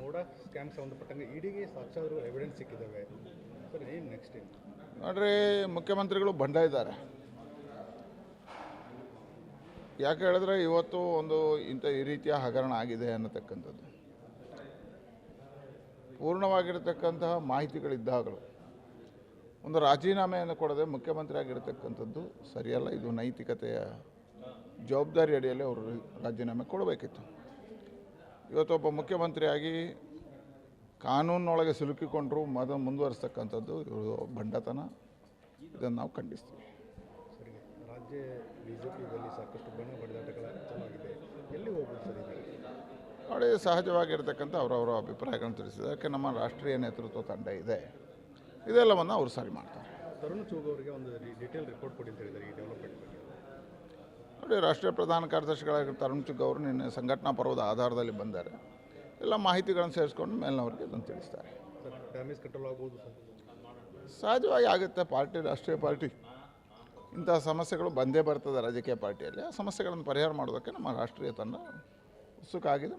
ನೋಡಾ scam ಸಂಬಂಧಪಟ್ಟಂಗೆ ಇಡಿಗೆ ಸಾಕ್ಷಾತ್ evidence ಸಿಕ್ಕಿದ್ದಾವೆ sir, ಏನು ನೆಕ್ಸ್ಟ್ ಏನು ನೋಡ್ರಿ, ಮುಖ್ಯಮಂತ್ರಿಗಳು ಬಂಡ ಇದ್ದಾರೆ. ಯಾಕೆ ಹೇಳಿದ್ರೆ ಇವತ್ತು ಒಂದು ಈ ರೀತಿಯ ಹಗರಣ ಆಗಿದೆ ಅನ್ನತಕ್ಕಂಥದ್ದು ಪೂರ್ಣವಾಗಿರತಕ್ಕಂತಹ ಮಾಹಿತಿಗಳಿದ್ದಾಗಲೂ ಒಂದು ರಾಜೀನಾಮೆಯನ್ನು ಕೊಡದೆ ಮುಖ್ಯಮಂತ್ರಿ ಆಗಿರತಕ್ಕಂಥದ್ದು ಸರಿಯಲ್ಲ. ಇದು ನೈತಿಕತೆಯ ಜವಾಬ್ದಾರಿ ಅಡಿಯಲ್ಲಿ ಅವರು ರಾಜೀನಾಮೆ ಕೊಡಬೇಕಿತ್ತು. ಇವತ್ತೊಬ್ಬ ಮುಖ್ಯಮಂತ್ರಿಯಾಗಿ ಕಾನೂನೊಳಗೆ ಸಿಲುಕಿಕೊಂಡ್ರು ಮುಂದುವರಿಸ್ತಕ್ಕಂಥದ್ದು ಇವರು ಬಂಡತನ. ಇದನ್ನು ನಾವು ಖಂಡಿಸ್ತೀವಿ. ಸರಿ, ರಾಜ್ಯ ಬಿಜೆಪಿಯಲ್ಲಿ ಸಾಕಷ್ಟು ಬಣ ಬಡಿದಾಟಗಳ ಚೆನ್ನಾಗಿದೆ, ಎಲ್ಲಿ ಹೋಗ್ಬೋದು ಸರ್ ಈಗ? ನೋಡಿ, ಸಹಜವಾಗಿರ್ತಕ್ಕಂಥ ಅವರವರ ಅಭಿಪ್ರಾಯಗಳನ್ನು ತಿಳಿಸಿದ್ದಾರೆ. ಯಾಕೆ ನಮ್ಮ ರಾಷ್ಟ್ರೀಯ ನೇತೃತ್ವ ತಂಡ ಇದೆ, ಇದೆಲ್ಲವನ್ನು ಅವರು ಸರಿ ಮಾಡ್ತಾರೆ. ತರುಣ್ ಚೂಗ್ ಅವರಿಗೆ ಒಂದು ಡೀಟೇಲ್ ರಿಪೋರ್ಟ್ ಕೊಡಿ ಅಂತ ಹೇಳಿದ್ದಾರೆ ಈ ಡೆವಲಪ್ಮೆಂಟ್ ಬಗ್ಗೆ. ನೋಡಿ, ರಾಷ್ಟ್ರೀಯ ಪ್ರಧಾನ ಕಾರ್ಯದರ್ಶಿಗಳಾಗಿ ತರುಣ್ ಚುಗ್ ಅವರು ನಿನ್ನೆ ಸಂಘಟನಾ ಪರ್ವದ ಆಧಾರದಲ್ಲಿ ಬಂದ್ದಾರೆ. ಎಲ್ಲ ಮಾಹಿತಿಗಳನ್ನು ಸೇರಿಸ್ಕೊಂಡು ಮೇಲಿನವರಿಗೆ ಅದನ್ನು ತಿಳಿಸ್ತಾರೆ. ಸರ್, ಡ್ಯಾಮೇಜ್ ಕಂಟ್ರೋಲ್ ಆಗ್ಬೋದು ಸರ್? ಸಹಜವಾಗಿ ಆಗುತ್ತೆ. ಪಾರ್ಟಿ, ರಾಷ್ಟ್ರೀಯ ಪಾರ್ಟಿ, ಇಂತಹ ಸಮಸ್ಯೆಗಳು ಬಂದೇ ಬರ್ತದೆ ರಾಜಕೀಯ ಪಾರ್ಟಿಯಲ್ಲಿ. ಆ ಸಮಸ್ಯೆಗಳನ್ನು ಪರಿಹಾರ ಮಾಡೋದಕ್ಕೆ ನಮ್ಮ ರಾಷ್ಟ್ರೀಯ ತಂಡ ಉತ್ಸುಕ ಆಗಿದೆ.